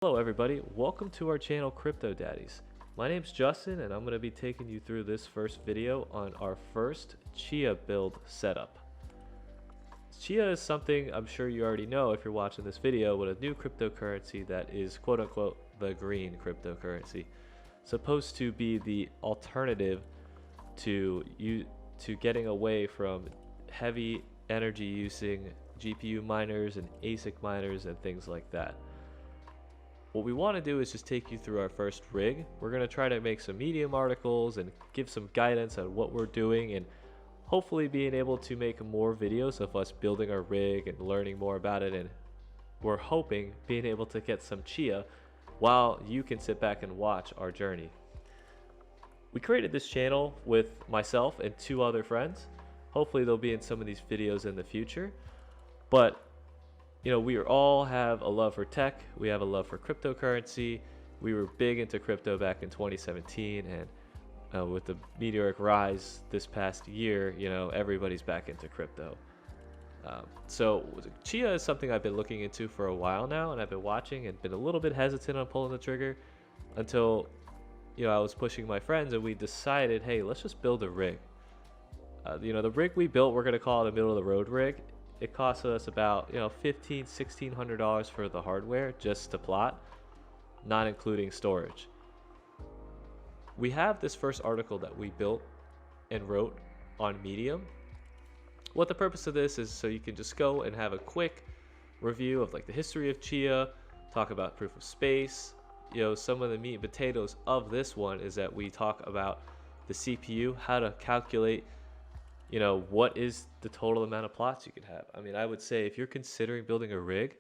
Hello everybody, welcome to our channel Crypto Daddies. My name's Justin and I'm going to be taking you through this first video on our first Chia build setup. Chia is something I'm sure you already know if you're watching this video, with a new cryptocurrency that is quote unquote the green cryptocurrency. Supposed to be the alternative to getting away from heavy energy using GPU miners and ASIC miners and things like that. What we want to do is just take you through our first rig. We're going to try to make some Medium articles and give some guidance on what we're doing, and hopefully being able to make more videos of us building our rig and learning more about it, and we're hoping being able to get some Chia while you can sit back and watch our journey. We created this channel with myself and two other friends. Hopefully they'll be in some of these videos in the future, but you know, we all have a love for tech. We have a love for cryptocurrency. We were big into crypto back in 2017, and with the meteoric rise this past year, you know, everybody's back into crypto. So Chia is something I've been looking into for a while now, and I've been watching and been a little bit hesitant on pulling the trigger until, you know, I was pushing my friends and we decided, hey, let's just build a rig. You know, the rig we built, we're going to call it a middle of the road rig. It costs us about, you know, $1,500–$1,600 for the hardware just to plot, not including storage. We have this first article that we built and wrote on Medium. What the purpose of this is so you can just go and have a quick review of like the history of Chia, talk about proof of space. You know, some of the meat and potatoes of this one is that we talk about the CPU, how to calculate, you know, what is the total amount of plots you could have. I mean, I would say if you're considering building a rig,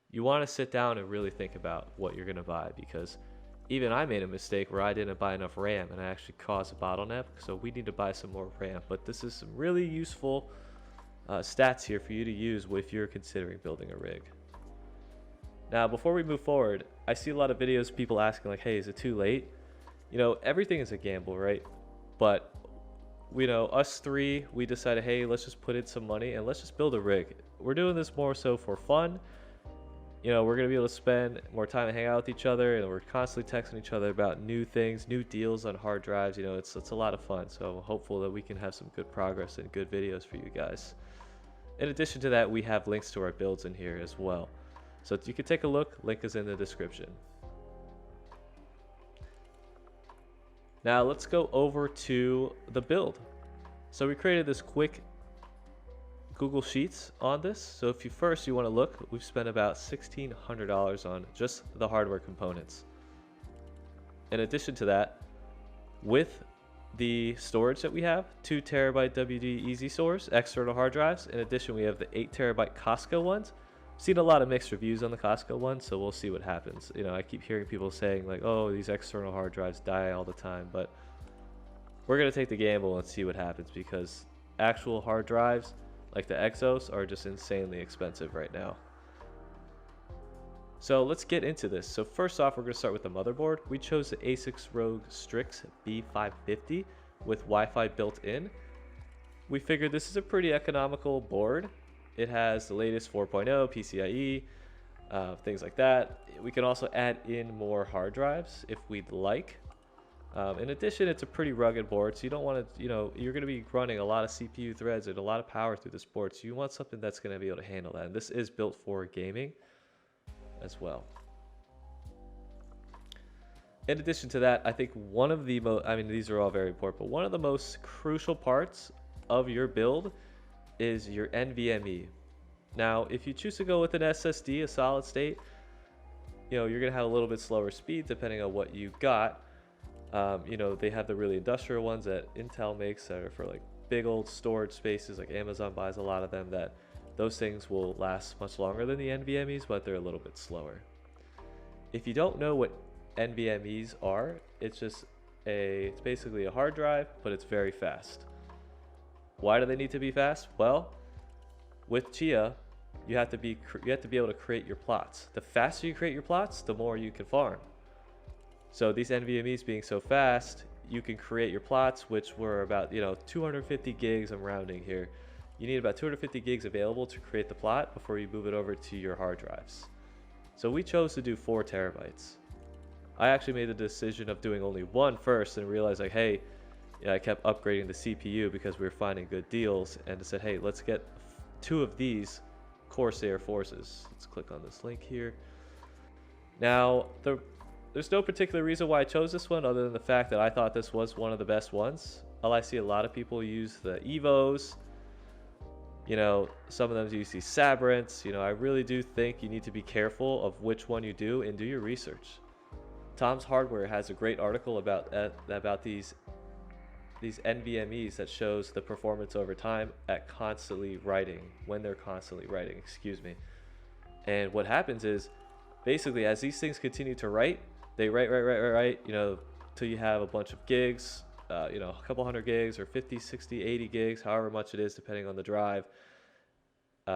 you want to sit down and really think about what you're going to buy, because even I made a mistake where I didn't buy enough RAM and I actually caused a bottleneck. So we need to buy some more RAM, but this is some really useful stats here for you to use if you're considering building a rig. Now, before we move forward, I see a lot of videos of people asking like, hey, is it too late? You know, everything is a gamble, right? But you know, us three, we decided, hey, let's just put in some money and let's just build a rig. We're doing this more so for fun. You know, we're going to be able to spend more time and hang out with each other, and we're constantly texting each other about new things, new deals on hard drives. You know, it's a lot of fun. So I'm hopeful that we can have some good progress and good videos for you guys. In addition to that, we have links to our builds in here as well. So you can take a look. Link is in the description. Now let's go over to the build. So we created this quick Google Sheets on this. So if you want to look, we've spent about $1,600 on just the hardware components. In addition to that, with the storage that we have, 2 terabyte WD Easy Source external hard drives. In addition, we have the 8 terabyte Costco ones. Seen a lot of mixed reviews on the Costco one, so we'll see what happens. You know, I keep hearing people saying like, oh, these external hard drives die all the time, but we're going to take the gamble and see what happens, because actual hard drives like the Exos are just insanely expensive right now. So let's get into this. So first off, we're going to start with the motherboard. We chose the ASICS ROG Strix B550 with Wi-Fi built in. We figured this is a pretty economical board. It has the latest 4.0 PCIe, things like that. We can also add in more hard drives if we'd like. In addition, it's a pretty rugged board, so you don't want to, you know, you're going to be running a lot of CPU threads and a lot of power through this board, so you want something that's going to be able to handle that. And this is built for gaming as well. In addition to that, I think one of the most, I mean, these are all very important, but one of the most crucial parts of your build is your NVMe. Now, if you choose to go with an SSD, a solid state, you know, you're going to have a little bit slower speed depending on what you got. You know, they have the really industrial ones that Intel makes that are for like big old storage spaces, like Amazon buys a lot of them, that those things will last much longer than the NVMe's, but they're a little bit slower. If you don't know what NVMe's are, it's basically a hard drive, but it's very fast. Why do they need to be fast? Well, with Chia, you have to be able to create your plots. The faster you create your plots, the more you can farm. So these NVMe's being so fast, you can create your plots, which were about, you know, 250 gigs. I'm rounding here. You need about 250 gigs available to create the plot before you move it over to your hard drives. So we chose to do 4 terabytes. I actually made the decision of doing only one first and realized like, hey, yeah, I kept upgrading the CPU because we were finding good deals, and I said, hey, let's get 2 of these Corsair Forces. Let's click on this link here. Now, there's no particular reason why I chose this one other than the fact that I thought this was one of the best ones. I see a lot of people use the Evos. You know, some of them use these Sabrents. You know, I really do think you need to be careful of which one you do and do your research. Tom's Hardware has a great article about these NVMEs that shows the performance over time at constantly writing, when they're constantly writing, excuse me. And what happens is, basically, as these things continue to write, they write, you know, till you have a bunch of gigs, you know, a couple hundred gigs or 50, 60, 80 gigs, however much it is, depending on the drive. You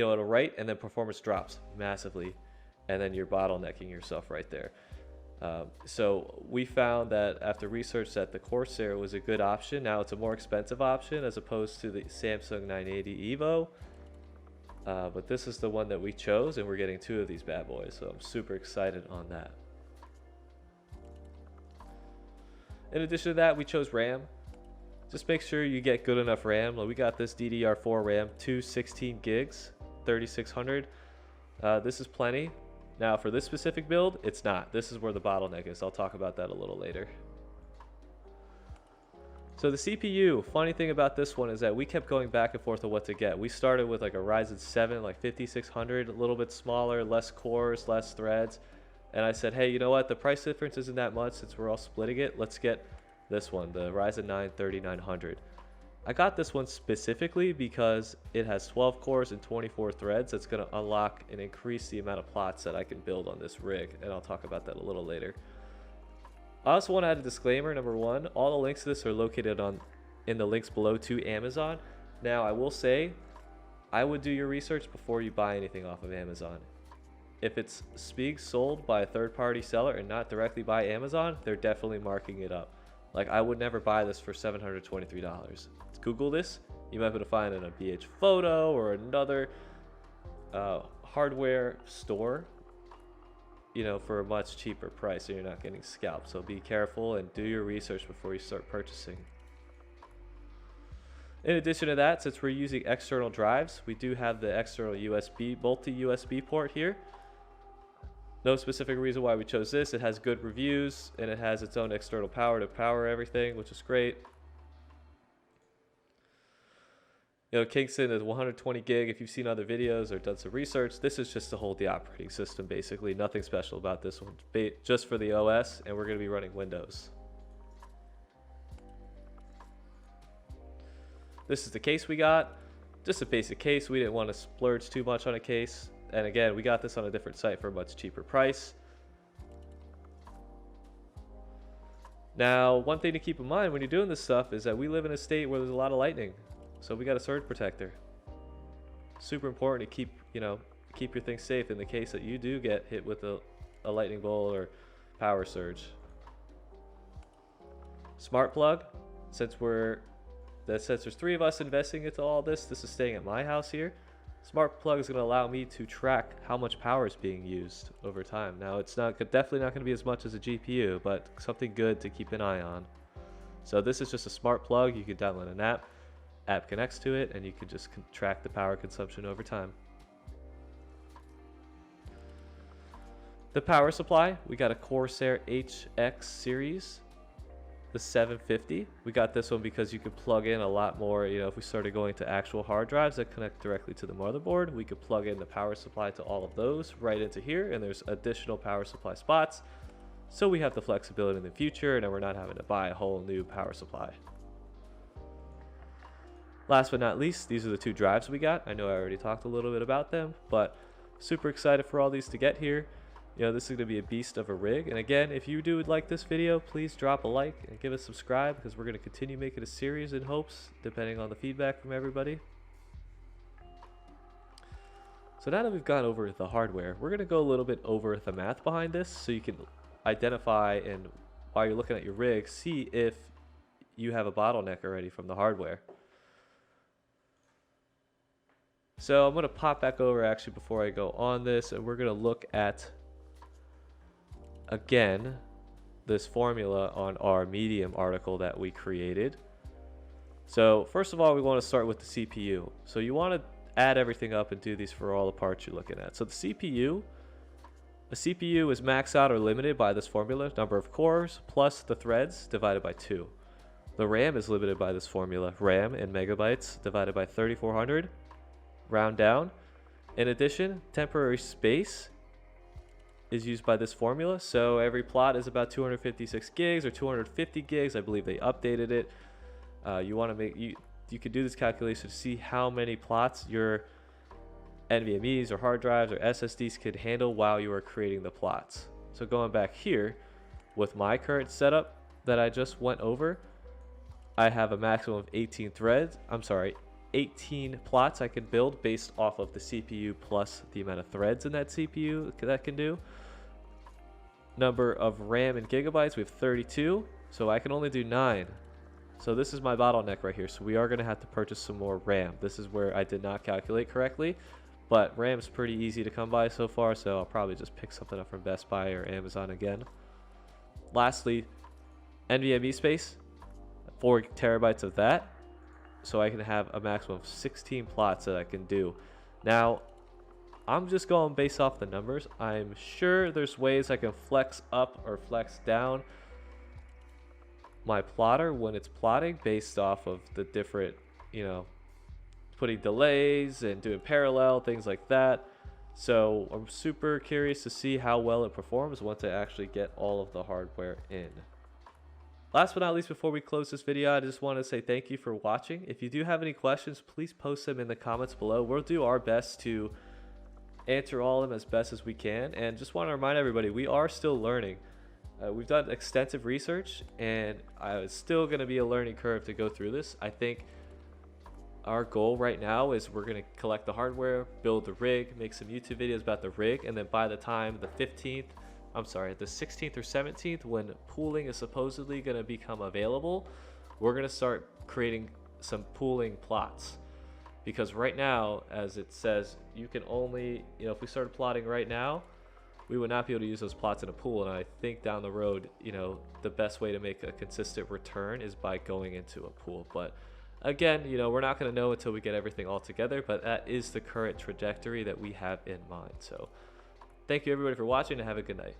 know, it'll write and then performance drops massively, and then you're bottlenecking yourself right there. So we found that after research that the Corsair was a good option. Now it's a more expensive option as opposed to the Samsung 980 Evo. But this is the one that we chose, and we're getting 2 of these bad boys. So I'm super excited on that. In addition to that, we chose RAM. Just make sure you get good enough RAM. We got this DDR4 RAM, 216 gigs, 3600. This is plenty. Now for this specific build, it's not. This is where the bottleneck is. I'll talk about that a little later. So the CPU, funny thing about this one is that we kept going back and forth on what to get. We started with like a Ryzen 7, like 5600, a little bit smaller, less cores, less threads. And I said, hey, you know what? The price difference isn't that much since we're all splitting it. Let's get this one, the Ryzen 9 3900. I got this one specifically because it has 12 cores and 24 threads. That's going to unlock and increase the amount of plots that I can build on this rig, and I'll talk about that a little later. I also want to add a disclaimer. Number one, all the links to this are located in the links below to Amazon. Now, I will say, I would do your research before you buy anything off of Amazon. If it's being sold by a third-party seller and not directly by Amazon, they're definitely marking it up. Like, I would never buy this for $723. Google this. You might be able to find it in a BH Photo or another hardware store, you know, for a much cheaper price, so you're not getting scalped. So be careful and do your research before you start purchasing. In addition to that, since we're using external drives, we do have the external USB, multi-USB port here. No specific reason why we chose this. It has good reviews, and it has its own external power to power everything, which is great. You know, Kingston is 120 gig. If you've seen other videos or done some research, this is just to hold the operating system, basically. Nothing special about this one, just for the OS, and we're going to be running Windows. This is the case we got. Just a basic case. We didn't want to splurge too much on a case. And again, we got this on a different site for a much cheaper price. Now, one thing to keep in mind when you're doing this stuff is that we live in a state where there's a lot of lightning. So we got a surge protector. Super important to keep your things safe in the case that you do get hit with a lightning bolt or power surge. Smart plug, since there's 3 of us investing into all this is staying at my house here. Smart plug is going to allow me to track how much power is being used over time. Now, it's definitely not going to be as much as a GPU, but something good to keep an eye on. So this is just a smart plug. You can download an app connects to it, and you can just track the power consumption over time. The power supply, we got a Corsair HX series, the 750. We got this one because you could plug in a lot more. You know, if we started going to actual hard drives that connect directly to the motherboard, we could plug in the power supply to all of those right into here, and there's additional power supply spots. So we have the flexibility in the future, and then we're not having to buy a whole new power supply. Last but not least, these are the 2 drives we got. I know I already talked a little bit about them, but super excited for all these to get here. You know, this is going to be a beast of a rig. And again, if you do like this video, please drop a like and give us a subscribe, because we're going to continue making a series in hopes, depending on the feedback from everybody. So now that we've gone over the hardware, we're going to go a little bit over the math behind this, so you can identify, and while you're looking at your rig, see if you have a bottleneck already from the hardware. So I'm going to pop back over actually before I go on this, and we're going to look at, again, this formula on our Medium article that we created. So first of all, we want to start with the CPU. So you want to add everything up and do these for all the parts you're looking at. So the CPU is maxed out or limited by this formula, number of cores plus the threads divided by 2. The RAM is limited by this formula, RAM in megabytes divided by 3400, round down. In addition, temporary space is used by this formula. So every plot is about 256 gigs or 250 gigs. I believe they updated it. You want to make, you could do this calculation to see how many plots your NVMEs or hard drives or SSDs could handle while you are creating the plots. So going back here with my current setup that I just went over, I have a maximum of 18 plots I can build based off of the CPU plus the amount of threads in that CPU that can do. Number of RAM in gigabytes, we have 32, so I can only do 9. So this is my bottleneck right here, so we are going to have to purchase some more RAM. This is where I did not calculate correctly, but RAM's pretty easy to come by so far, so I'll probably just pick something up from Best Buy or Amazon again. Lastly, NVMe space, 4 terabytes of that, so I can have a maximum of 16 plots that I can do. Now, I'm just going based off the numbers. I'm sure there's ways I can flex up or flex down my plotter when it's plotting based off of the different, putting delays and doing parallel, things like that. So I'm super curious to see how well it performs once I actually get all of the hardware in. Last but not least, before we close this video, I just want to say thank you for watching. If you do have any questions, please post them in the comments below. We'll do our best to answer all of them as best as we can. And just want to remind everybody, we are still learning. We've done extensive research, and it's still going to be a learning curve to go through this. I think our goal right now is we're going to collect the hardware, build the rig, make some YouTube videos about the rig, and then by the time the 16th or 17th, when pooling is supposedly going to become available, we're going to start creating some pooling plots. Because right now, as it says, you can only, if we started plotting right now, we would not be able to use those plots in a pool. And I think down the road, the best way to make a consistent return is by going into a pool. But again, we're not going to know until we get everything all together, but that is the current trajectory that we have in mind. So thank you everybody for watching, and have a good night.